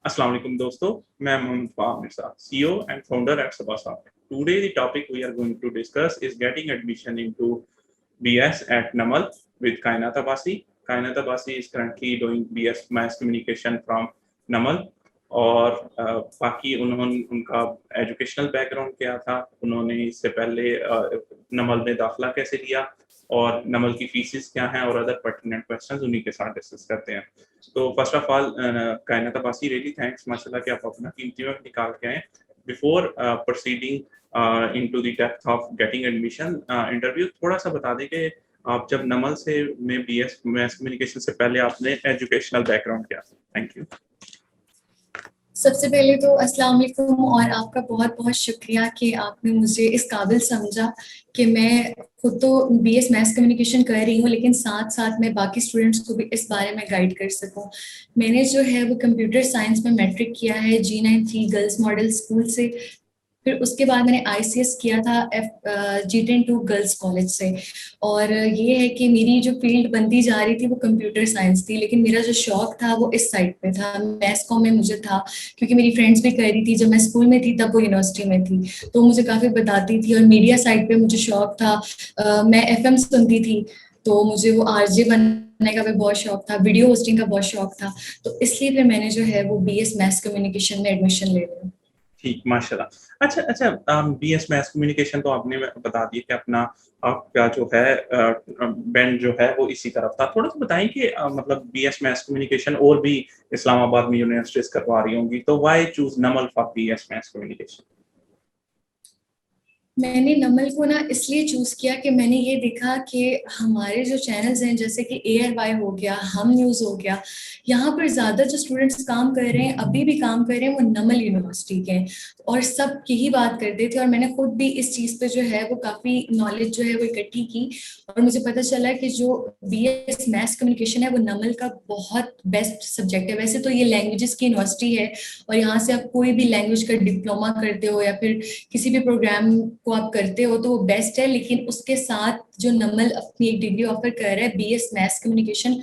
Assalamu alaikum दोस्तों, मैं Mohammad Fahadh Mirza, CEO and founder at Sabah Software. Today the topic we are going to discuss is getting admission into BS at NAMAL with Kainat Abbasi. Kainat Abbasi is currently doing BS Mass Communication from NAMAL और बाकी उन्होंने उनका educational background क्या था, उन्होंने इससे पहले नमल में दाखिला कैसे लिया और नमल की फीसिस क्या हैं और अदर पर्टिनेंट क्वेश्चंस उन्हीं के साथ डिस्कस करते हैं। तो फर्स्ट ऑफ ऑल कायनात अब्बासी रियली थैंक्स माशाल्लाह कि आप अपना कीमती वक्त निकाल के आए। Before proceeding into the depth of getting admission interview, थोड़ा सा बता दें कि आप जब नमल से में बीएस मैस कम्युनिकेशन से पहले आपने एजुकेशनल बैकग्राउंड क्या था? Thank you. सबसे पहले तो अस्सलाम वालेकुम और आपका बहुत बहुत शुक्रिया कि आपने मुझे इस काबिल समझा कि मैं खुद तो बीएस मैथ्स कम्युनिकेशन कर रही हूँ, लेकिन साथ साथ मैं बाकी स्टूडेंट्स को भी इस बारे में गाइड कर सकूँ। मैंने जो है वो कंप्यूटर साइंस में मैट्रिक किया है G93 गर्ल्स मॉडल स्कूल से। फिर उसके बाद मैंने ICS किया था G102 गर्ल्स कॉलेज से। और ये है कि मेरी जो फील्ड बनती जा रही थी वो कंप्यूटर साइंस थी, लेकिन मेरा जो शौक था वो इस साइड पे था, मैथ्स कॉम में मुझे था, क्योंकि मेरी फ्रेंड्स भी कर रही थी। जब मैं स्कूल में थी तब वो यूनिवर्सिटी में थी, तो मुझे काफ़ी बताती थी। और मीडिया साइड पे मुझे शौक था, मैं FM सुनती थी, तो मुझे वो RJ बनने का भी बहुत शौक था, वीडियो होस्टिंग का बहुत शौक था। तो इसलिए फिर मैंने जो है वो BS मैथ्स कम्युनिकेशन में एडमिशन ले लिया। ठीक, माशाल्लाह। अच्छा, बीएस मैथ्स कम्युनिकेशन तो आपने बता दिया कि अपना आपका जो है बैंड जो है वो इसी तरफ था। थोड़ा सा बताएं कि मतलब बीएस मैथ्स कम्युनिकेशन और भी इस्लामाबाद में यूनिवर्सिटीज करवा रही होंगी, तो why choose Namal for BS maths communication? मैंने नमल को ना इसलिए चूज किया कि मैंने ये देखा कि हमारे जो चैनल्स हैं, जैसे कि ARY हो गया, हम न्यूज़ हो गया, यहाँ पर ज़्यादा जो स्टूडेंट्स काम कर रहे हैं, अभी भी काम कर रहे हैं, वो नमल यूनिवर्सिटी के हैं और सब यही बात करते थे। और मैंने खुद भी इस चीज़ पे जो है वो काफ़ी नॉलेज जो है वो इकट्ठी की और मुझे पता चला कि जो BS मैथ्स कम्युनिकेशन है वो नमल का बहुत बेस्ट सब्जेक्ट है। वैसे तो ये लैंग्वेजेस की यूनिवर्सिटी है और यहाँ से आप कोई भी लैंग्वेज का डिप्लोमा करते हो या फिर किसी भी प्रोग्राम को आप करते हो तो वो बेस्ट है, लेकिन उसके साथ जो नमल अपनी एक डिग्री ऑफर कर रहा है BS मैथ्स कम्युनिकेशन,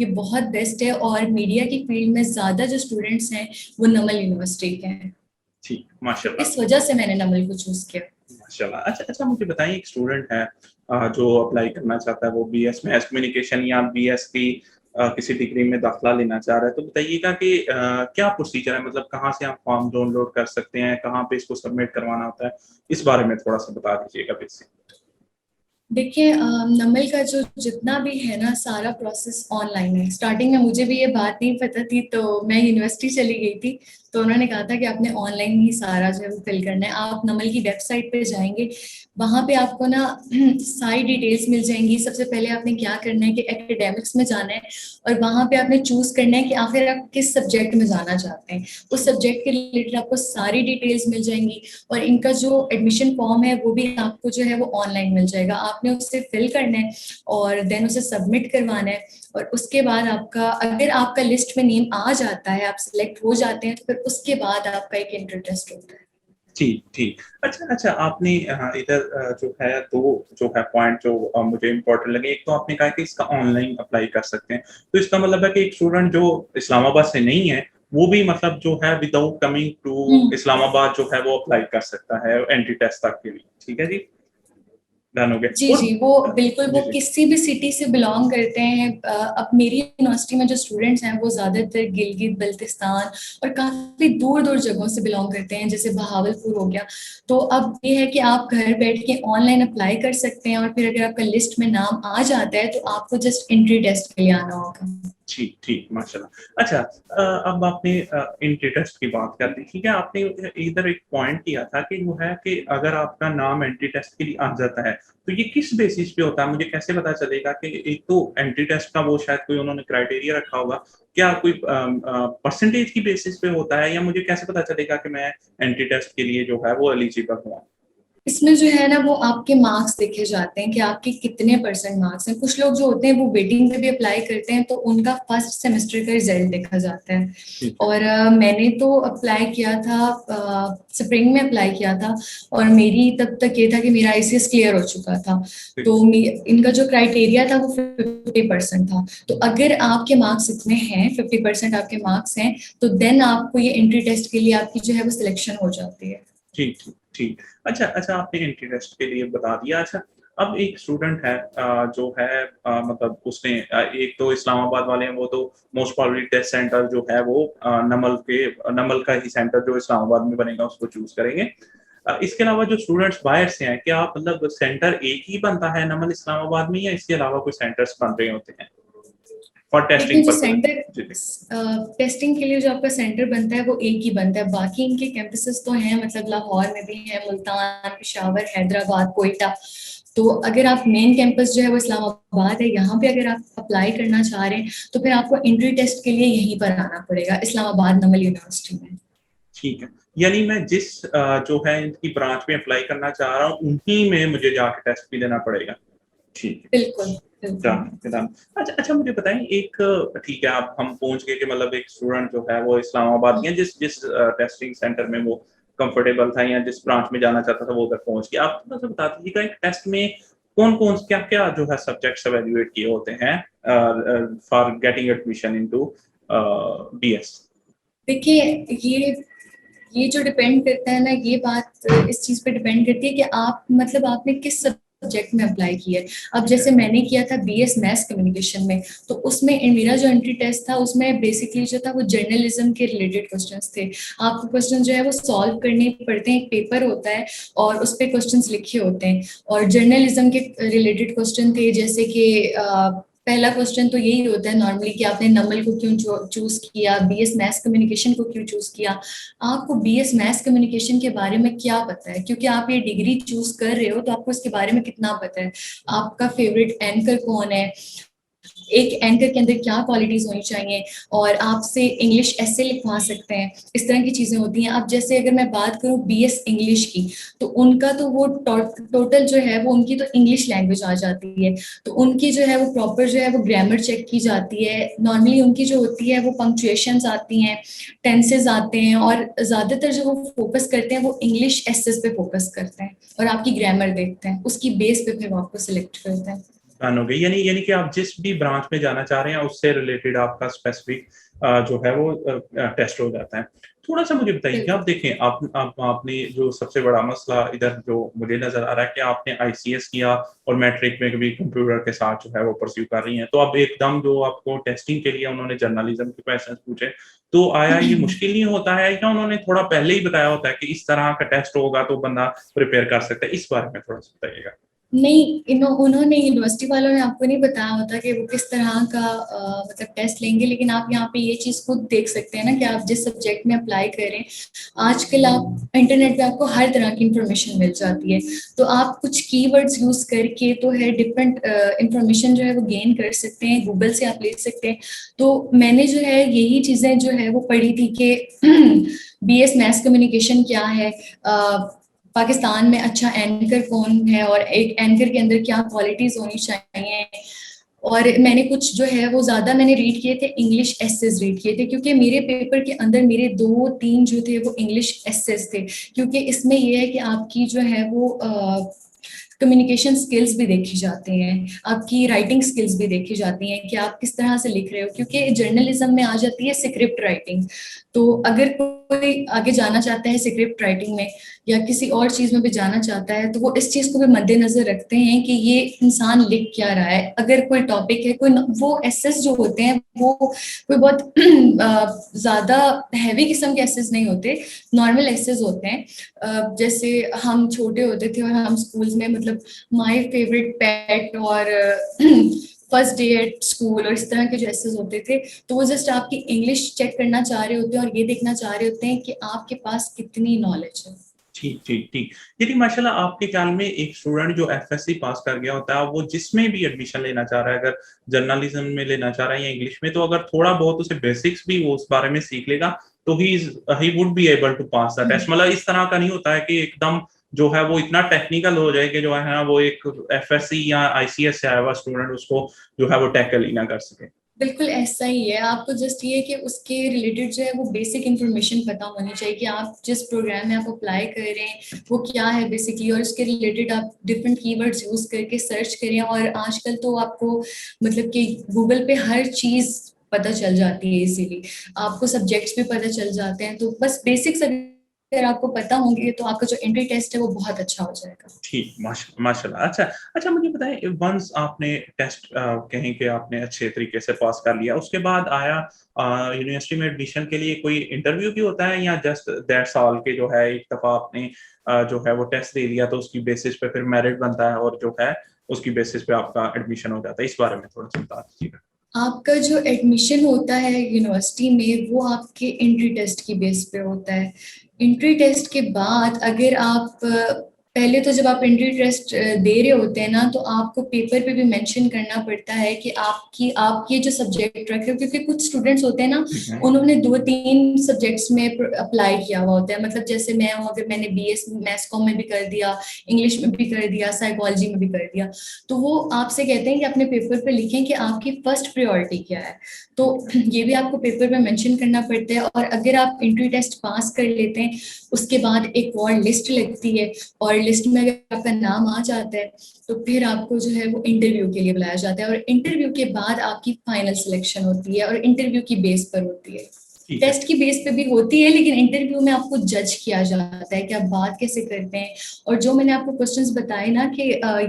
ये बहुत बेस्ट है। और मीडिया की फील्ड में ज्यादा जो स्टूडेंट्स हैं वो नमल यूनिवर्सिटी के हैं। ठीक, माशाल्लाह। इस वजह से मैंने नमल को चूज किया। माशाल्लाह। अच्छा, मुझे बताइए, एक स्टूडेंट है जो अप्लाई करना चाहता है, वो बीएस मैथ्स कम्युनिकेशन या बीएस की किसी डिग्री में दाखिला लेना चाह रहा है, तो बताइएगा कि क्या प्रोसीजर है, मतलब कहाँ से आप फॉर्म डाउनलोड कर सकते हैं, कहाँ पे इसको सबमिट करवाना होता है, इस बारे में थोड़ा सा बता दीजिएगा बेसिक। देखिए, नमल का जो जितना भी है ना, सारा प्रोसेस ऑनलाइन है। स्टार्टिंग में मुझे भी ये बात नहीं पता थी, तो मैं यूनिवर्सिटी चली गई थी, तो उन्होंने कहा था कि आपने ऑनलाइन ही सारा जो है वो फिल करना है। आप नमल की वेबसाइट पे जाएंगे, वहाँ पे आपको ना सारी डिटेल्स मिल जाएंगी। सबसे पहले आपने क्या करना है कि एकेडमिक्स में जाना है और वहाँ पे आपने चूज करना है कि आखिर आप किस सब्जेक्ट में जाना चाहते हैं। उस सब्जेक्ट के रिलेटेड आपको सारी डिटेल्स मिल जाएंगी और इनका जो एडमिशन फॉर्म है वो भी आपको जो है वो ऑनलाइन मिल जाएगा। आपने उससे फिल करना है और देन उसे सबमिट करवाना है और उसके बाद आपका, अगर आपका लिस्ट में नेम आ जाता है, आप सिलेक्ट हो जाते हैं, तो फिर उसके बाद आपका एक इंटर टेस्ट होता है। ठीक। अच्छा, आपने इधर जो है दो जो है पॉइंट जो मुझे इम्पोर्टेंट लगे। एक तो आपने कहा कि इसका ऑनलाइन अप्लाई कर सकते हैं, तो इसका मतलब है कि एक स्टूडेंट जो इस्लामाबाद से नहीं है वो भी मतलब जो है विदाउट कमिंग टू इस्लामाबाद जो है वो अप्लाई कर सकता है एंट्री टेस्ट तक के लिए। ठीक है जी, डन हो जी गया। जी, वो बिल्कुल, वो जी। किसी भी सिटी से बिलोंग करते हैं। अब मेरी यूनिवर्सिटी में जो स्टूडेंट्स हैं वो ज्यादातर गिलगित बल्तिस्तान और काफी दूर दूर जगहों से बिलोंग करते हैं, जैसे बहावलपुर हो गया। तो अब ये है कि आप घर बैठ के ऑनलाइन अप्लाई कर सकते हैं और फिर अगर आपका लिस्ट में नाम आ जाता है तो आपको जस्ट एंट्री टेस्ट के लिए आना होगा। ठीक, माशाल्लाह। अच्छा, अब आपने एंट्री टेस्ट की बात कर दी, ठीक है। आपने इधर एक पॉइंट किया था कि वो है कि अगर आपका नाम एंट्री टेस्ट के लिए आ जाता है तो ये किस बेसिस पे होता है, मुझे कैसे पता चलेगा? कि एक तो एंट्री टेस्ट का वो शायद कोई उन्होंने क्राइटेरिया रखा होगा, क्या कोई परसेंटेज की बेसिस पे होता है, या मुझे कैसे पता चलेगा कि मैं एंट्री टेस्ट के लिए जो है वो एलिजिबल हूँ? इसमें जो है ना वो आपके मार्क्स देखे जाते हैं कि आपके कितने परसेंट मार्क्स हैं। कुछ लोग जो होते हैं वो वेटिंग पे भी अप्लाई करते हैं, तो उनका फर्स्ट सेमेस्टर का रिजल्ट देखा जाता है। ठीक है। और मैंने तो अप्लाई किया था, स्प्रिंग में अप्लाई किया था, और मेरी तब तक ये था कि मेरा आईसीएस क्लियर हो चुका था। तो इनका जो क्राइटेरिया था वो 50% था। तो अगर आपके मार्क्स इतने हैं, 50% आपके मार्क्स हैं, तो देन आपको ये एंट्री टेस्ट के लिए आपकी जो है वो सिलेक्शन हो जाती है। ठीक ठीक ठीक। अच्छा अच्छा, आपने एंट्री टेस्ट के लिए बता दिया। अच्छा, अब एक स्टूडेंट है जो है मतलब उसने एक तो इस्लामाबाद वाले हैं, वो तो मोस्ट प्रोबेबली टेस्ट सेंटर जो है वो नमल का ही सेंटर जो इस्लामाबाद में बनेगा उसको चूज करेंगे। इसके अलावा जो स्टूडेंट्स बाहर से हैं, क्या मतलब सेंटर एक ही बनता है नमल इस्लामाबाद में, या इसके अलावा कोई सेंटर्स बन रहे होते हैं फॉर देखिए, टेस्टिंग जो पर्पस? सेंटर जी जी। टेस्टिंग के लिए जो आपका सेंटर बनता है वो एक ही बनता है। बाकी इनके कैंपसेस तो हैं, मतलब लाहौर में भी है, मुल्तान, पेशावर, हैदराबाद, कोयटा। तो अगर आप मेन कैंपस जो है वो इस्लामाबाद है, यहाँ पे अगर आप अप्लाई करना चाह रहे हैं तो फिर आपको एंट्री टेस्ट के लिए यहीं पर आना पड़ेगा, इस्लामाबाद नमल यूनिवर्सिटी में। ठीक है, यानी मैं जिस जो है इनकी ब्रांच में अप्लाई करना चाह रहा हूँ उन्हीं में मुझे जाके टेस्ट भी देना पड़ेगा। ठीक है। बिल्कुल बिल्कुल। डन। अच्छा अच्छा, मुझे बताएं एक, ठीक है, आप हम पहुंच गए कि मतलब एक स्टूडेंट जो है वो इस्लामाबाद या जिस जिस टेस्टिंग सेंटर में वो कंफर्टेबल था या जिस ब्रांच में जाना चाहता था वो उधर पहुंच गया। आप थोड़ा सा बता दीजिएगा एक टेस्ट में कौन कौन क्या क्या जो है सब्जेक्ट्स एवेल्युएट किए होते हैं for getting admission into BS? देखिए, ये जो डिपेंड करता है ना, ये बात इस चीज पे डिपेंड करती है कि आप मतलब आपने किस सब्जेक्ट में अप्लाई किया है। अब जैसे मैंने किया था बीएस मैथ्स कम्युनिकेशन में, तो उसमें मेरा जो एंट्री टेस्ट था उसमें बेसिकली जो था वो जर्नलिज्म के रिलेटेड क्वेश्चंस थे। आपको क्वेश्चन जो है वो सॉल्व करने पड़ते हैं, एक पेपर होता है और उस पे क्वेश्चंस लिखे होते हैं। और जर्नलिज्म के रिलेटेड क्वेश्चन थे, जैसे कि पहला क्वेश्चन तो यही होता है नॉर्मली कि आपने नमल को क्यों चूज किया, बीएस मैथ्स कम्युनिकेशन को क्यों चूज किया, आपको बीएस मैथ्स कम्युनिकेशन के बारे में क्या पता है, क्योंकि आप ये डिग्री चूज कर रहे हो तो आपको इसके बारे में कितना पता है, आपका फेवरेट एंकर कौन है, एक एंकर के अंदर क्या क्वालिटीज होनी चाहिए, और आपसे इंग्लिश ऐसे लिखवा सकते हैं। इस तरह की चीजें होती हैं। अब जैसे अगर मैं बात करूं बीएस इंग्लिश की, तो उनका तो वो टोटल जो है वो उनकी तो इंग्लिश लैंग्वेज आ जाती है। तो उनकी जो है वो प्रॉपर जो है वो ग्रामर चेक की जाती है। नॉर्मली उनकी जो होती है वो पंक्चुएशंस आती हैं, टेंसेस आते हैं, और ज्यादातर जो वो फोकस करते हैं वो इंग्लिश एसेस पे फोकस करते हैं, और आपकी ग्रामर देखते हैं, उसकी बेस पे फिर वो आपको सिलेक्ट करते हैं। डन हो गई। यानी यानी कि आप जिस भी ब्रांच में जाना चाह रहे हैं उससे रिलेटेड आपका स्पेसिफिक जो है वो टेस्ट हो जाता है। थोड़ा सा मुझे बताइए कि बिल्कुल। आप देखें, आपने जो सबसे बड़ा मसला इधर जो मुझे नजर आ रहा है कि आपने आईसीएस किया और मैट्रिक में भी कंप्यूटर के साथ जो है वो परस्यू कर रही हैं, तो अब एकदम जो आपको टेस्टिंग के लिए उन्होंने जर्नलिज्म के क्वेश्चन पूछे, तो आया ये मुश्किल नहीं होता है, या उन्होंने थोड़ा पहले ही बताया होता है कि इस तरह का टेस्ट होगा तो बंदा प्रिपेयर कर सकता है? इस बारे में थोड़ा सा बताइएगा। नहीं, उन्होंने यूनिवर्सिटी वालों ने आपको नहीं बताया होता कि वो किस तरह का मतलब टेस्ट लेंगे, लेकिन आप यहाँ पे ये चीज खुद देख सकते हैं ना कि आप जिस सब्जेक्ट में अप्लाई करें, आजकल आप इंटरनेट पे आपको हर तरह की इंफॉर्मेशन मिल जाती है। तो आप कुछ कीवर्ड्स यूज करके तो है डिफरेंट इंफॉर्मेशन जो है वो गेन कर सकते हैं, गूगल से आप ले सकते हैं। तो मैंने जो है यही चीजें जो है वो पढ़ी थी कि बीएस मैथ्स कम्युनिकेशन क्या है, पाकिस्तान में अच्छा एंकर कौन है, और एक एंकर के अंदर क्या क्वालिटीज होनी चाहिए। और मैंने कुछ जो है वो ज्यादा मैंने रीड किए थे, इंग्लिश एसेस रीड किए थे, क्योंकि मेरे पेपर के अंदर मेरे 2-3 जो थे वो इंग्लिश एसेस थे। क्योंकि इसमें ये है कि आपकी जो है वो कम्युनिकेशन स्किल्स भी देखी जाती हैं, आपकी राइटिंग स्किल्स भी देखी जाती हैं कि आप किस तरह से लिख रहे हो, क्योंकि जर्नलिज्म में आ जाती है स्क्रिप्ट राइटिंग। तो अगर कोई आगे जाना चाहता है स्क्रिप्ट राइटिंग में या किसी और चीज में भी जाना चाहता है, तो वो इस चीज को भी मद्देनजर रखते हैं कि ये इंसान लिख क्या रहा है। अगर कोई टॉपिक है, कोई वो एसेस जो होते हैं वो कोई बहुत ज्यादा हैवी किस्म के एसेस नहीं होते, नॉर्मल एसेस होते हैं। जैसे हम छोटे होते थे और हम स्कूल्स में मतलब माय फेवरेट पेट और फर्स्ट डे एट स्कूल और इस तरह के जो एसेस होते थे, तो वो जस्ट आपकी इंग्लिश चेक करना चाह रहे होते हैं और ये देखना चाह रहे होते हैं कि आपके पास कितनी नॉलेज है। ठीक ठीक ठीक। यदि माशाल्लाह आपके ख्याल में एक स्टूडेंट जो एफएससी पास कर गया होता है, वो जिसमें भी एडमिशन लेना चाह रहा है, अगर जर्नलिज्म में लेना चाह रहा है या इंग्लिश में, तो अगर थोड़ा बहुत उसे बेसिक्स भी वो उस बारे में सीख लेगा तो ही would be able to pass the test. मतलब इस तरह का नहीं होता है कि एकदम जो है वो इतना टेक्निकल हो जाए कि जो है ना वो एक एफएससी या आईसीएस से आया हुआ स्टूडेंट उसको जो है वो टैकल ही ना कर सके। बिल्कुल ऐसा ही है, आपको जस्ट ये कि उसके रिलेटेड जो है वो बेसिक इन्फॉर्मेशन पता होनी चाहिए कि आप जिस प्रोग्राम में आप अप्लाई कर रहे हैं वो क्या है बेसिकली, और उसके रिलेटेड आप डिफरेंट कीवर्ड्स यूज करके सर्च करें। और आजकल तो आपको मतलब कि गूगल पे हर चीज पता चल जाती है इजीली, आपको सब्जेक्ट्स भी पता चल जाते हैं। तो बस बेसिक्स अगर आपको पता होंगे तो आपका जो एंट्री टेस्ट है वो बहुत अच्छा हो जाएगा। ठीक, माशाल्लाह। अच्छा अच्छा, मुझे बताएं, वंस आपने टेस्ट कहीं के आपने अच्छे तरीके से पास कर लिया, उसके बाद आया यूनिवर्सिटी में एडमिशन के लिए कोई इंटरव्यू भी होता है, या जस्ट दैट्स ऑल के जो है एक दफा आपने जो है वो टेस्ट दे दिया तो उसकी बेसिस पे फिर मेरिट बनता है और जो है उसकी बेसिस पे आपका एडमिशन हो जाता है? इस बारे में थोड़ा सा बता दीजिएगा। आपका जो एडमिशन होता है यूनिवर्सिटी में वो आपके एंट्री टेस्ट की बेस पे होता है। एंट्री टेस्ट के बाद अगर आप पहले तो जब आप एंट्री टेस्ट दे रहे होते हैं ना तो आपको पेपर पे भी मेंशन करना पड़ता है कि आप ये जो सब्जेक्ट रखे हो, क्योंकि कुछ स्टूडेंट्स होते हैं ना उन्होंने 2-3 सब्जेक्ट्स में अप्लाई किया हुआ होता है। मतलब जैसे मैं हूँ, अगर मैंने बीएस मैथ्स कॉम में भी कर दिया, इंग्लिश में भी कर दिया, साइकोलॉजी में भी कर दिया, तो वो आपसे कहते हैं कि अपने पेपर पे लिखें कि आपकी फर्स्ट प्रायोरिटी क्या है। तो ये भी आपको पेपर पे मेंशन करना पड़ता है। और अगर आप एंट्री टेस्ट पास कर लेते हैं उसके बाद एक और लिस्ट लगती है, और लिस्ट में अगर आपका नाम आ जाता है तो फिर आपको जो है वो इंटरव्यू के लिए बुलाया जाता है, और इंटरव्यू के बाद आपकी फाइनल सिलेक्शन होती है, और इंटरव्यू की बेस पर होती है। टेस्ट की बेस पे भी होती है, लेकिन इंटरव्यू में आपको जज किया जाता है कि आप बात कैसे करते हैं। और जो मैंने आपको क्वेश्चंस बताए ना कि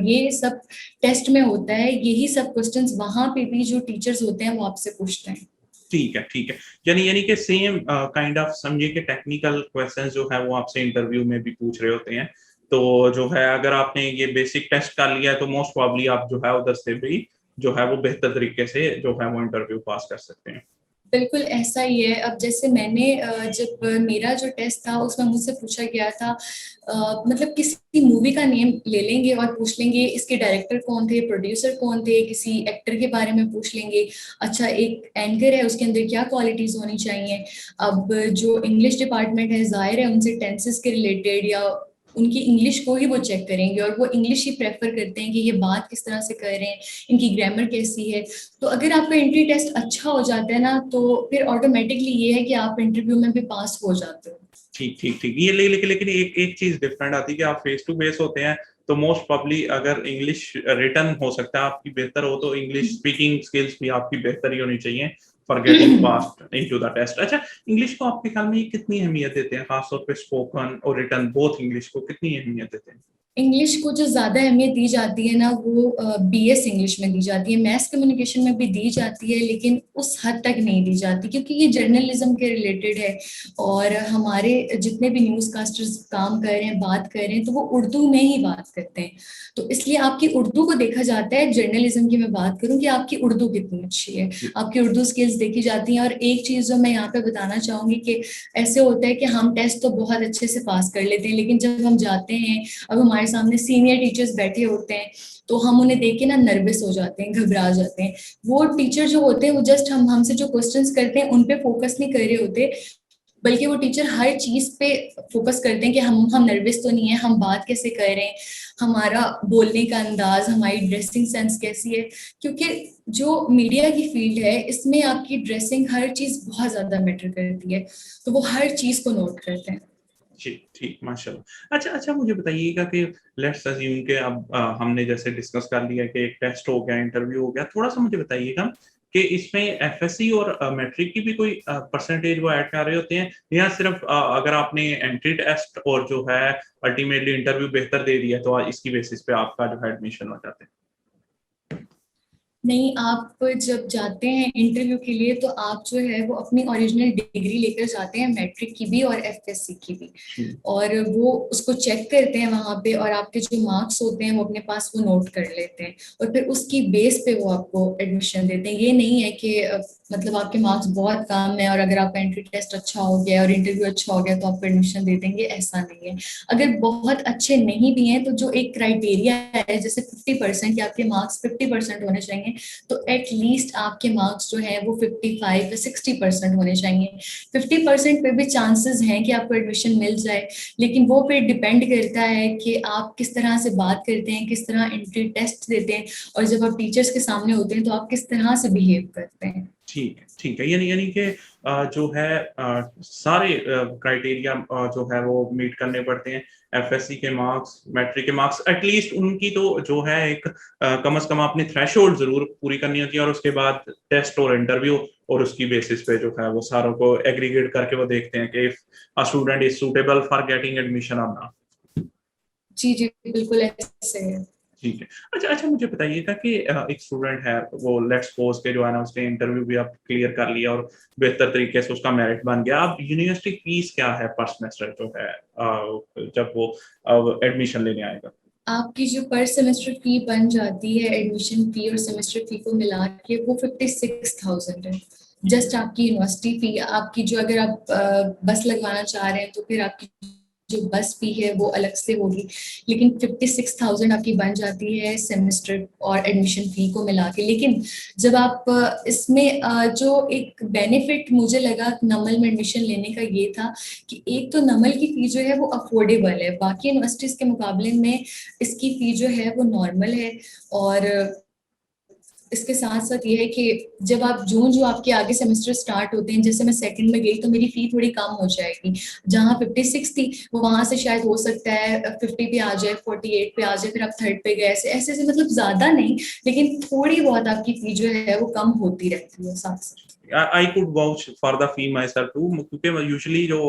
ये सब टेस्ट में होता है, यही सब क्वेश्चंस वहां पे भी जो टीचर्स होते हैं वो आपसे पूछते हैं। ठीक है, ठीक है। यानी यानी कि सेम काइंड ऑफ समझिए कि टेक्निकल क्वेश्चंस जो है वो आपसे इंटरव्यू में भी पूछ रहे होते हैं। तो जो है अगर आपने ये बेसिक टेस्ट कर लिया है तो मोस्ट प्रोबब्ली आप जो है उधर से भी जो है वो बेहतर तरीके से जो है वो इंटरव्यू पास कर सकते हैं। बिल्कुल ऐसा ही है। अब जैसे मैंने जब मेरा जो टेस्ट था उसमें मुझसे पूछा गया था, मतलब किसी मूवी का नेम ले लेंगे और पूछ लेंगे इसके डायरेक्टर कौन थे, प्रोड्यूसर कौन थे, किसी एक्टर के बारे में पूछ लेंगे। अच्छा, एक एंकर है उसके अंदर क्या क्वालिटीज होनी चाहिए। अब जो इंग्लिश डिपार्टमेंट है जाहिर है उनसे टेंसेस के रिलेटेड या उनकी इंग्लिश को ही वो चेक करेंगे, और वो इंग्लिश ही प्रेफर करते हैं कि ये बात किस तरह से कर रहे हैं, इनकी ग्रामर कैसी है। तो अगर आपका एंट्री टेस्ट अच्छा हो जाता है ना तो फिर ऑटोमेटिकली ये है कि आप इंटरव्यू में भी पास हो जाते हो। ठीक ठीक ठीक, ये लेकिन एक एक चीज डिफरेंट आती है कि आप फेस टू फेस होते हैं तो मोस्ट प्रॉब्ली अगर इंग्लिश रिटन हो सकता है आपकी बेहतर हो तो इंग्लिश स्पीकिंग स्किल्स भी आपकी बेहतर ही होनी चाहिए for getting past into the test. अच्छा, इंग्लिश को आपके ख्याल में ये कितनी अहमियत देते हैं, खासतौर पे स्पोकन और रिटन बोथ, इंग्लिश को कितनी अहमियत देते हैं? इंग्लिश को जो ज्यादा अहमियत दी जाती है ना वो बीएस इंग्लिश में दी जाती है, मैथ कम्युनिकेशन में भी दी जाती है, लेकिन उस हद तक नहीं दी जाती क्योंकि ये जर्नलिज्म के रिलेटेड है। और हमारे जितने भी न्यूज कास्टर्स काम कर रहे हैं, बात कर रहे हैं, तो वो उर्दू में ही बात करते हैं। तो इसलिए आपकी उर्दू को देखा जाता है। जर्नलिज्म की मैं बात करूं कि आपकी उर्दू कितनी अच्छी है, आपकी उर्दू स्किल्स देखी जाती हैं। और एक चीज जो मैं यहाँ पे बताना चाहूंगी कि ऐसे होता है कि हम टेस्ट तो बहुत अच्छे से पास कर लेते हैं, लेकिन जब हम जाते हैं, अब हमारे सामने सीनियर टीचर्स बैठे होते हैं तो हम उन्हें देख के ना नर्वस हो जाते हैं, घबरा जाते हैं। वो टीचर जो होते हैं वो जस्ट हमसे जो क्वेश्चंस करते हैं उन पे फोकस नहीं कर रहे होते, बल्कि वो टीचर हर चीज पे फोकस करते हैं कि हम नर्वस तो नहीं है, हम बात कैसे कर रहे हैं, हमारा बोलने का अंदाज, हमारी ड्रेसिंग सेंस कैसी है। क्योंकि जो मीडिया की फील्ड है इसमें आपकी ड्रेसिंग हर चीज बहुत ज्यादा मैटर करती है, तो वो हर चीज को नोट करते हैं। ठीक ठीक, माशाल्लाह। अच्छा अच्छा, मुझे बताइएगा कि लेट्स अज्यूम के अब हमने जैसे डिस्कस कर लिया कि एक टेस्ट हो गया, इंटरव्यू हो गया, थोड़ा सा मुझे बताइएगा कि इसमें एफएससी और मैट्रिक की भी कोई परसेंटेज वो ऐड कर रहे होते हैं, या सिर्फ अगर आपने एंट्री टेस्ट और जो है अल्टीमेटली इंटरव्यू बेहतर दे दिया तो इसकी बेसिस पे आपका जो है एडमिशन हो जाते हैं? नहीं, आप जब जाते हैं इंटरव्यू के लिए तो आप जो है वो अपनी ओरिजिनल डिग्री लेकर जाते हैं, मैट्रिक की भी और एफएससी की भी। और वो उसको चेक करते हैं वहां पे, और आपके जो मार्क्स होते हैं वो अपने पास वो नोट कर लेते हैं, और फिर उसकी बेस पे वो आपको एडमिशन देते हैं। ये नहीं है कि मतलब आपके मार्क्स बहुत कम है और अगर आपका एंट्री टेस्ट अच्छा हो गया और इंटरव्यू अच्छा हो गया तो आपको एडमिशन दे देंगे, ऐसा नहीं है। अगर बहुत अच्छे नहीं भी हैं तो जो एक क्राइटेरिया है जैसे 50% या आपके मार्क्स 50% होने चाहिए हैं तो एटलीस्ट आपके मार्क्स जो हैं वो 55 या 60% होने चाहिए। 50% पे भी चांसेस हैं कि आपको एडमिशन मिल जाए, लेकिन वो फिर डिपेंड करता है कि आप किस तरह से बात करते हैं, किस तरह एंट्री टेस्ट देते हैं, और जब आप टीचर्स के सामने होते हैं तो आप किस तरह से बिहेव करते हैं। ठीक है, ठीक है। यानी यानी कि जो है सारे क्राइटेरिया जो है वो मीट करने पड़ते हैं। एफएससी के मार्क्स, मैट्रिक के मार्क्स, एटलीस्ट उनकी तो जो है एक कम से कम आपने थ्रेशोल्ड जरूर पूरी करनी होती है, और उसके बाद टेस्ट और इंटरव्यू, और उसकी बेसिस पे जो है वो सारों को एग्रीगेट करके वो देखते हैं कि if a student is suitable for getting admission और नॉट। जी जी बिल्कुल ऐसे है। ठीक है। अच्छा अच्छा, मुझे बताइएगा कि एक स्टूडेंट है, वो लेट्स सपोज के जो है ना उसने इंटरव्यू भी आप क्लियर कर लिया और बेहतर तरीके से उसका मेरिट बन गया। अब यूनिवर्सिटी फीस क्या है पर सेमेस्टर जो है जब वो एडमिशन लेने आएगा? आपकी जो पर सेमेस्टर फी बन जाती है, एडमिशन फी और सेमेस्टर फी को मिला के, वो 56,000 है। जस्ट आपकी यूनिवर्सिटी फी, आपकी जो अगर आप बस लगवाना चाह रहे हैं तो फिर आपकी जो बस फी है वो अलग से होगी, लेकिन 56,000 आपकी बन जाती है सेमेस्टर और एडमिशन फी को मिला के। लेकिन जब आप इसमें जो एक बेनिफिट मुझे लगा नमल में एडमिशन लेने का ये था कि एक तो नमल की फी जो है वो अफोर्डेबल है, बाकी यूनिवर्सिटीज के मुकाबले में इसकी फी जो है वो नॉर्मल है। और इसके साथ साथ ये है कि जब आप जो आपके आगे सेमेस्टर स्टार्ट होते हैं, जैसे मैं सेकंड में गई तो मेरी फी थोड़ी कम हो जाएगी, जहाँ 56 थी वो वहां से शायद हो सकता है 50 पे आ जाए, 48 पे आ जाए, फिर आप थर्ड पे गए, ऐसे ऐसे मतलब ज्यादा नहीं, लेकिन थोड़ी बहुत आपकी फी जो है वो कम होती रहती है साथ साथ। I could vouch for the fee myself too, क्योंकि यूजुअली जो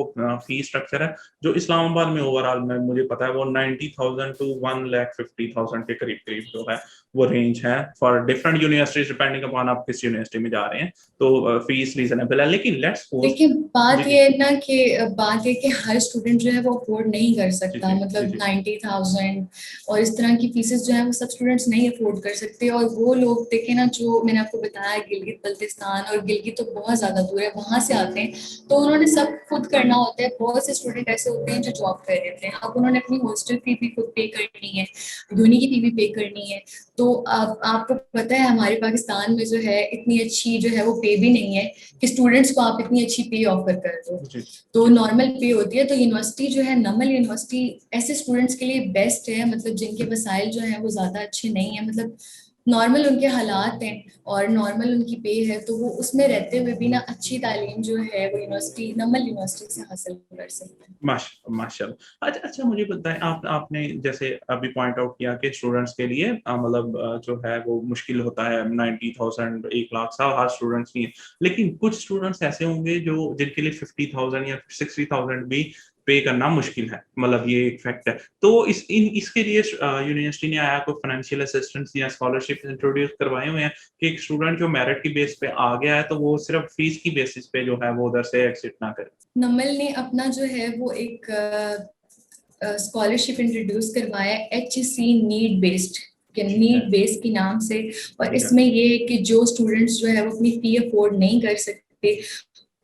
फी स्ट्रक्चर है जो इस्लामाबाद में ओवरऑल में मुझे पता है वो 90,000 टू 1,50,000 के करीब करीब जो है वो रेंज है for different universities, depending upon आप किस यूनिवर्सिटी में जा रहे हैं, तो फीस रीजनेबल है। लेकिन लेट्स सपोज, देखिए बात ये है ना कि बात है कि हर स्टूडेंट जो है वो अफोर्ड नहीं कर सकता, जी मतलब जी 90,000 और इस तरह की फीसेस जो है वो सब स्टूडेंट्स नहीं अफोर्ड कर सकते। और वो लोग देखे ना, जो मैंने आपको बताया गिलगित बल्तिस्तान, और गिलगित तो बहुत ज्यादा दूर है, वहां से आते हैं तो उन्होंने सब खुद करना होता है। बहुत से स्टूडेंट ऐसे होते हैं जो जॉब कर रहे हैं, अब उन्होंने अपनी हॉस्टल फी भी खुद पे करनी है, यूनी की फी भी पे करनी है। तो अब आपको पता है हमारे पाकिस्तान में जो है इतनी अच्छी जो है वो पे भी नहीं है कि स्टूडेंट्स को आप इतनी अच्छी पे ऑफर कर दो, जी तो नॉर्मल पे होती है। तो यूनिवर्सिटी जो है, नमल यूनिवर्सिटी ऐसे स्टूडेंट्स के लिए बेस्ट है, मतलब जिनके वसाइल जो है वो ज्यादा अच्छे नहीं है, मतलब नॉर्मल उनके हालात हैं और नॉर्मल उनकी पे है, तो वो उसमें रहते हुए भी ना अच्छी तालीम जो है वो यूनिवर्सिटी, नमल यूनिवर्सिटी से हासिल कर सकते हैं। माशाल्लाह। अच्छा अच्छा, मुझे बताएं, आपने जैसे अभी पॉइंट आउट किया कि स्टूडेंट्स के लिए मतलब जो है वो मुश्किल होता है 90,000 1 लाख सा हर स्टूडेंट्स की, लेकिन कुछ स्टूडेंट्स ऐसे होंगे जो जिनके लिए 50,000 या 60,000 भी पे करना मुश्किल है, मतलब ये एक फैक्ट है। तो इसके लिए यूनिवर्सिटी ने आया कोई फाइनेंशियल असिस्टेंस या स्कॉलरशिप इंट्रोड्यूस करवाए हुए हैं कि एक स्टूडेंट जो मेरिट की बेस पे आ गया है तो वो सिर्फ फीस की बेसिस पे जो है वो उधर से एग्जिट ना करे? नमल ने अपना जो है वो एक स्कॉलरशिप इंट्रोड्यूस करवाया, HC need based, need base के नाम से। और इसमें ये है कि जो स्टूडेंट्स जो है वो अपनी फी अफोर्ड नहीं कर सकते,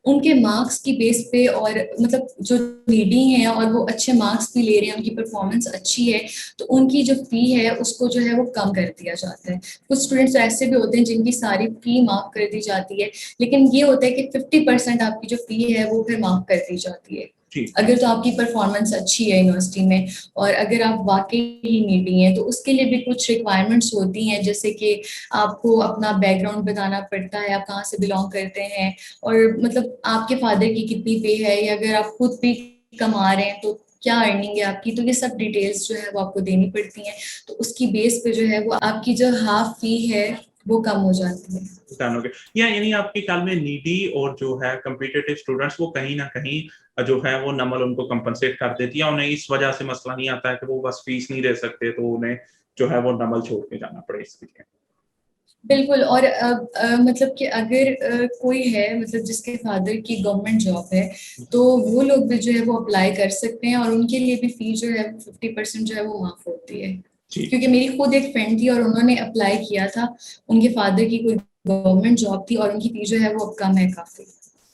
उनके मार्क्स की बेस पे, और मतलब जो नीडी हैं और वो अच्छे मार्क्स भी ले रहे हैं, उनकी परफॉर्मेंस अच्छी है, तो उनकी जो फी है उसको जो है वो कम कर दिया जाता है। कुछ स्टूडेंट्स ऐसे भी होते हैं जिनकी सारी फी माफ कर दी जाती है, लेकिन ये होता है कि 50% आपकी जो फी है वो फिर माफ कर दी जाती है अगर तो आपकी परफॉर्मेंस अच्छी है यूनिवर्सिटी में, और अगर आप वाकई ही नीडी हैं तो उसके लिए भी कुछ रिक्वायरमेंट्स होती हैं, जैसे कि आपको अपना बैकग्राउंड बताना पड़ता है, आप कहाँ से बिलोंग करते हैं, और मतलब आपके फादर की कितनी पे है, या अगर आप खुद भी कमा रहे हैं तो क्या अर्निंग है आपकी, तो ये सब डिटेल्स जो है वो आपको देनी पड़ती हैं। तो उसकी बेस पे जो है वो आपकी जो हाफ फी है वो कम हो जाती है। डन हो गया। या यानी आपके ख्याल में नीडी और जो है कम्पिटिटिव स्टूडेंट्स वो कहीं ना कहीं जो है वो नमल उनको कंपनसेट कर देती है, उन्हें इस वजह से मसला नहीं आता है कि वो बस फीस नहीं दे सकते तो उन्हें जो है वो नमल छोड़ के जाना पड़े इसके लिए? बिल्कुल। और मतलब कि अगर कोई है, मतलब जिसके फादर की गवर्नमेंट जॉब है, तो वो लोग भी जो है वो अप्लाई कर सकते हैं, और उनके लिए भी फी जो है 50% जो है वो माफ होती है। क्योंकि मेरी खुद एक फ्रेंड थी और उन्होंने अप्लाई किया था, उनके फादर की कोई गवर्नमेंट जॉब थी और उनकी फी जो है वो अब कम है काफी।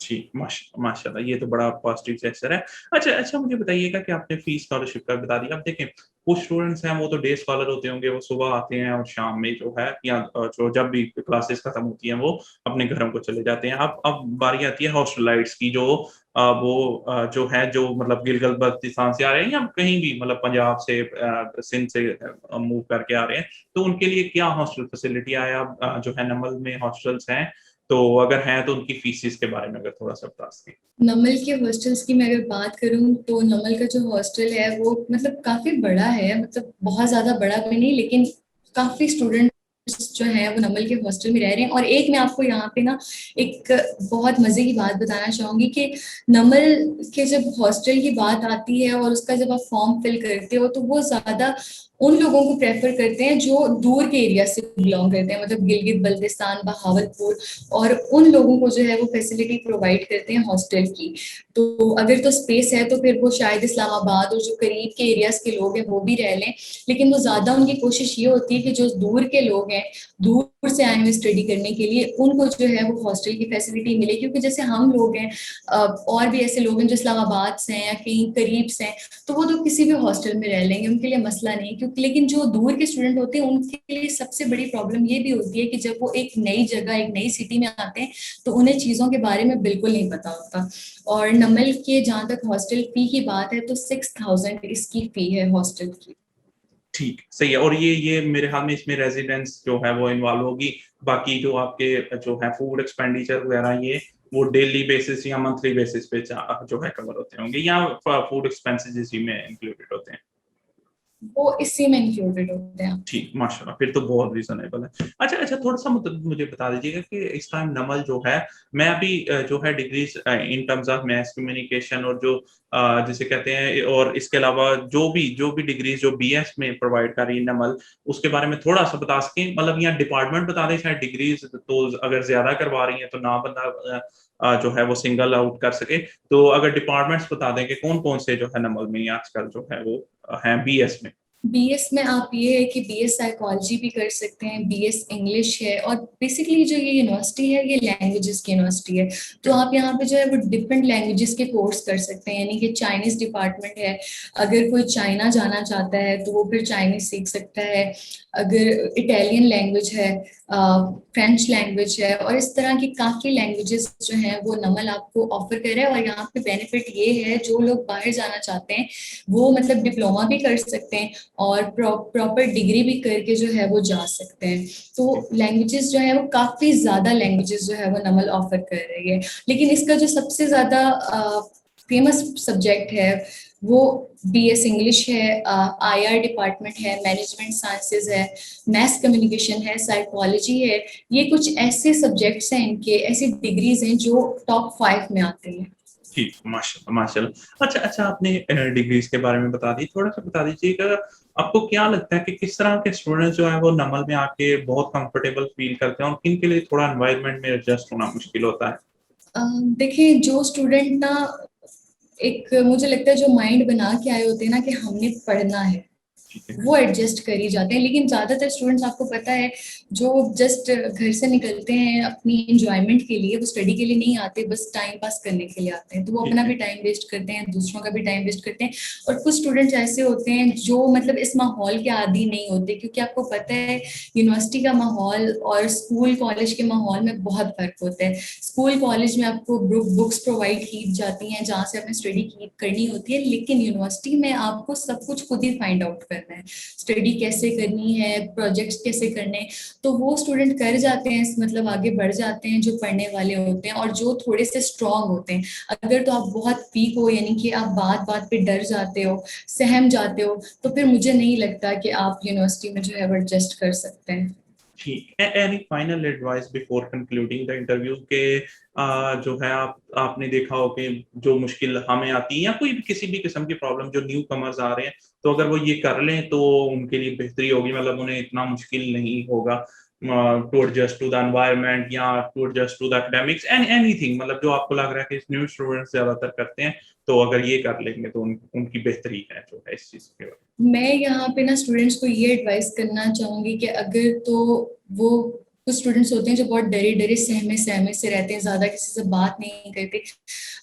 जी, माशाल्लाह, ये तो बड़ा पॉजिटिव जेस्चर है। अच्छा अच्छा, मुझे बताइएगा कि आपने फीस स्कॉलरशिप का बता दिया। अब देखें, कुछ स्टूडेंट्स हैं वो तो डे स्कॉलर होते होंगे, वो सुबह आते हैं और शाम में जो है या जो जब भी क्लासेस खत्म होती हैं वो अपने घरों को चले जाते हैं। अब बारी आती है हॉस्टलाइट्स की, जो जो है, जो मतलब गिलगित बल्तिस्तान से आ रहे हैं या कहीं भी मतलब पंजाब से सिंध से मूव करके आ रहे हैं, तो उनके लिए क्या हॉस्टल फैसिलिटी आया जो है नमल में हॉस्टल्स हैं? तो अगर हैं तो उनकी फीसिस के बारे में अगर थोड़ा-सा बता सकें। नमल के हॉस्टल्स की मैं अगर बात करूँ तो नमल का जो हॉस्टल है वो मतलब काफी बड़ा है, मतलब बहुत ज्यादा बड़ा भी नहीं, लेकिन काफी स्टूडेंट्स जो हैं वो नमल के हॉस्टल में रह रहे हैं। और एक मैं आपको यहाँ पे ना एक बहुत मजे की बात बताना चाहूंगी कि नमल के जब हॉस्टल की बात आती है और उसका जब आप फॉर्म फिल करते हो तो वो ज्यादा उन लोगों को प्रेफर करते हैं जो दूर के एरिया से बिलोंग करते हैं, मतलब गिलगित बल्तिस्तान, बहावलपुर, और उन लोगों को जो है वो फैसिलिटी प्रोवाइड करते हैं हॉस्टल की। तो अगर तो स्पेस है तो फिर वो शायद इस्लामाबाद और जो करीब के एरियाज के लोग हैं वो भी रह लें, लेकिन वो ज्यादा उनकी कोशिश ये होती है कि जो दूर के लोग हैं, दूर से आए हुए स्टडी करने के लिए, उनको जो है वो हॉस्टल की फैसिलिटी मिले। क्योंकि जैसे हम लोग हैं और भी ऐसे लोग हैं जो इस्लामाबाद से हैं या कहीं करीब से हैं, तो वो तो किसी भी हॉस्टल में रह लेंगे, उनके लिए मसला नहीं। क्योंकि लेकिन जो दूर के स्टूडेंट होते हैं उनके लिए सबसे बड़ी प्रॉब्लम ये भी होती है कि जब वो एक नई जगह, एक नई सिटी में आते हैं तो उन्हें चीजों के बारे में बिल्कुल नहीं पता होता। और नमल के जहाँ तक हॉस्टल फी की बात है तो 6000 इसकी फी है हॉस्टल की। ठीक, सही है। और ये मेरे ख्याल में इसमें रेज़िडेंस जो है वो इन्वॉल्व होगी। बाकी जो आपके जो है फूड एक्सपेंडिचर वगैरह, ये वो डेली बेसिस या मंथली बेसिस पे जो है कवर होते होंगे, या फूड एक्सपेंसेस इसी में इंक्लूडेड होते हैं? वो इसी में इंक्लूडेड होते हैं। ठीक, माशाल्लाह, फिर तो बहुत रीज़नेबल है। अच्छा अच्छा, थोड़ा-सा मतलब मुझे बता दीजिएगा कि इस टाइम नमल जो है, मैं अभी जो है degrees in terms of mass communication और जो जिसे कहते हैं, और इसके अलावा जो भी डिग्रीज़ जो बीएस में प्रोवाइड कर रही है नमल, उसके बारे में थोड़ा-सा बता सकें? मतलब या डिपार्टमेंट बता दें, शायद डिग्रीज़ तो अगर ज़्यादा करवा रही हैं तो ना बंदा जो है वो सिंगल आउट कर सके। तो अगर डिपार्टमेंट्स बता दें कि कौन-कौन से जो है नमल में आजकल जो है वो हैं बीएस में? बीएस में आप ये है कि बीएस साइकोलॉजी भी कर सकते हैं, बीएस इंग्लिश है, और बेसिकली जो ये यूनिवर्सिटी है ये लैंग्वेजेस की यूनिवर्सिटी है। तो आप यहाँ पे जो है वो डिफरेंट लैंग्वेजेस के कोर्स कर सकते हैं, यानी कि चाइनीज डिपार्टमेंट है, अगर कोई चाइना जाना चाहता है तो वो फिर चाइनीज सीख सकता है। अगर इटालियन लैंग्वेज है, फ्रेंच लैंग्वेज है, और इस तरह की काफी लैंग्वेजेस जो हैं वो नमल आपको ऑफर कर रहा है। और यहाँ पे बेनिफिट ये है, जो लोग बाहर जाना चाहते हैं वो मतलब डिप्लोमा भी कर सकते हैं और प्रॉपर डिग्री भी करके जो है वो जा सकते हैं। तो लैंग्वेजेस जो है वो काफी ज्यादा लैंग्वेजेस जो है वो नमल ऑफर कर रही है। लेकिन इसका जो सबसे ज्यादा फेमस सब्जेक्ट है वो बीएस इंग्लिश है, आईआर डिपार्टमेंट है, मैनेजमेंट साइंसेज है, मैस कम्युनिकेशन है, साइकोलॉजी है। ये कुछ ऐसे सब्जेक्ट्स हैं, इनके ऐसी डिग्रीज हैं जो टॉप 5 में आते हैं। ठीक, माशाल्लाह, माशाल्लाह। अच्छा अच्छा, आपने डिग्रीज़ के बारे में बता दी, थोड़ा-सा बता दीजिएगा, आपको क्या लगता है कि किस तरह के स्टूडेंट्स जो हैं वो नमल में आके बहुत कंफर्टेबल फ़ील करते हैं और किन के लिए थोड़ा एनवायरनमेंट में एडजस्ट होना मुश्किल होता है? देखिए, जो स्टूडेंट ना एक मुझे लगता है जो माइंड बना के आए होते हैं ना कि हमने पढ़ना है, ठीक है। वो एडजस्ट कर ही जाते हैं। लेकिन ज्यादातर स्टूडेंट्स आपको पता है जो जस्ट घर से निकलते हैं अपनी एंजॉयमेंट के लिए, वो स्टडी के लिए नहीं आते, बस टाइम पास करने के लिए आते हैं। तो वो ठीक अपना है। भी टाइम वेस्ट करते हैं, दूसरों का भी टाइम वेस्ट करते हैं। और कुछ स्टूडेंट्स ऐसे होते हैं जो मतलब इस माहौल के आदी नहीं होते, क्योंकि आपको पता है यूनिवर्सिटी का माहौल और स्कूल कॉलेज के माहौल में बहुत फर्क होता है। स्कूल कॉलेज में आपको बुक्स प्रोवाइड की जाती हैं जहाँ से आपने स्टडी करनी होती है, लेकिन यूनिवर्सिटी में आपको सब कुछ खुद ही फाइंड आउट करना है, स्टडी कैसे करनी है, प्रोजेक्ट्स कैसे करने। तो वो स्टूडेंट कर जाते हैं, मतलब आगे बढ़ जाते हैं जो पढ़ने वाले होते हैं और जो थोड़े से स्ट्रांग होते हैं। अगर तो आप बहुत वीक हो, यानी कि आप बात बात पे डर जाते हो, सहम जाते हो, तो फिर मुझे नहीं लगता कि आप यूनिवर्सिटी में जो है एडजस्ट कर सकते हैं। ठीक। Any final advice before concluding the interview के जो है आपने देखा हो कि जो मुश्किल हमें आती है या कोई भी किसी भी किस्म की प्रॉब्लम जो न्यू कमर्स आ रहे हैं, तो अगर वो ये कर लें तो उनके लिए बेहतरी होगी, मतलब उन्हें इतना मुश्किल नहीं होगा to adjust to the environment या to adjust to the academics and anything, मतलब जो आपको लग रहा है कि न्यू स्टूडेंट्स ज्यादातर करते हैं, तो अगर ये कर लेंगे तो उनकी बेहतरी है जो है इस चीज के बारे मैं यहाँ पे ना स्टूडेंट्स को ये एडवाइस करना चाहूंगी कि अगर तो वो कुछ स्टूडेंट्स होते हैं जो बहुत डरे डरे सहमे सहमे से रहते हैं, ज्यादा किसी से बात नहीं करते।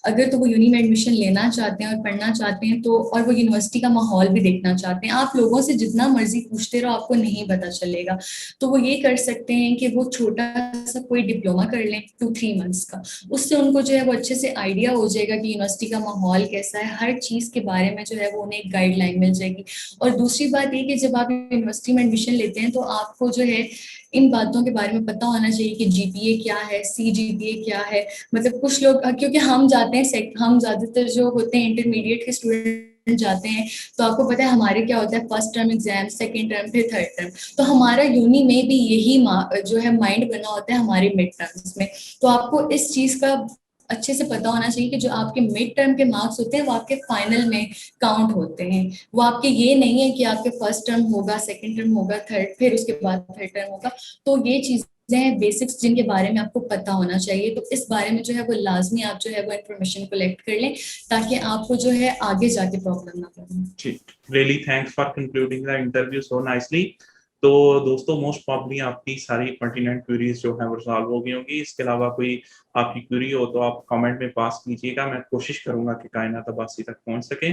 अगर तो वो यूनी में एडमिशन लेना चाहते हैं और पढ़ना चाहते हैं तो, और वो यूनिवर्सिटी का माहौल भी देखना चाहते हैं, आप लोगों से जितना मर्जी पूछते रहो आपको नहीं पता चलेगा। तो वो ये कर सकते हैं कि वो छोटा सा कोई डिप्लोमा कर लें 2-3 मंथ्स का। उससे उनको जो है वो अच्छे से आइडिया हो जाएगा कि यूनिवर्सिटी का माहौल कैसा है, हर चीज के बारे में जो है वो उन्हें एक गाइडलाइन मिल जाएगी। और दूसरी बात ये कि जब आप यूनिवर्सिटी में एडमिशन लेते हैं तो आपको जो है इन बातों के बारे में पता होना चाहिए कि जीपीए क्या है, सीजीपीए क्या है। मतलब कुछ लोग, क्योंकि हम जाते हैं, हम ज्यादातर जो होते हैं इंटरमीडिएट के स्टूडेंट जाते हैं, तो आपको पता है हमारे क्या होता है, first term exam, second term, फिर थर्ड टर्म। तो हमारा यूनी में भी यही जो है माइंड बना होता है हमारे मिड टर्म्स में। तो आपको इस चीज का अच्छे से पता होना चाहिए कि जो आपके मिड टर्म के मार्क्स होते हैं वो आपके फाइनल में काउंट होते हैं। वो आपके ये नहीं है कि आपके फर्स्ट टर्म होगा, सेकंड टर्म होगा, थर्ड, फिर उसके बाद थर्ड टर्म होगा। तो ये चीजें हैं बेसिक्स जिनके बारे में आपको पता होना चाहिए। तो इस बारे में जो है वो लाजमी आप जो है वो इन्फॉर्मेशन कलेक्ट कर लें, ताकि आपको जो है आगे जाके प्रॉब्लम ना पड़े। ठीक, really thanks for concluding the interview so nicely. तो दोस्तों, मोस्ट प्रॉब्ली आपकी सारी पर्टिनेंट क्वेरीज जो है वो सॉल्व हो गई होंगी। इसके अलावा कोई आपकी क्वेरी हो तो आप कमेंट में पास कीजिएगा, मैं कोशिश करूंगा कि कायनात अब्बासी तक पहुंच सके।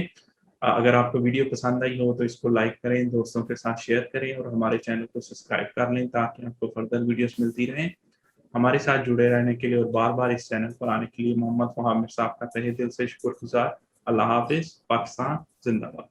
अगर आपको वीडियो पसंद आई हो तो इसको लाइक करें, दोस्तों के साथ शेयर करें और हमारे चैनल को सब्सक्राइब कर लें ताकि आपको फर्दर वीडियोस मिलती रहें। हमारे साथ जुड़े रहने के लिए और बार बार इस चैनल पर आने के लिए मोहम्मद वहाब मिर्ज़ा साहब का तहे दिल से शुक्रगुजार। अल्लाह हाफिज। पाकिस्तान जिंदाबाद।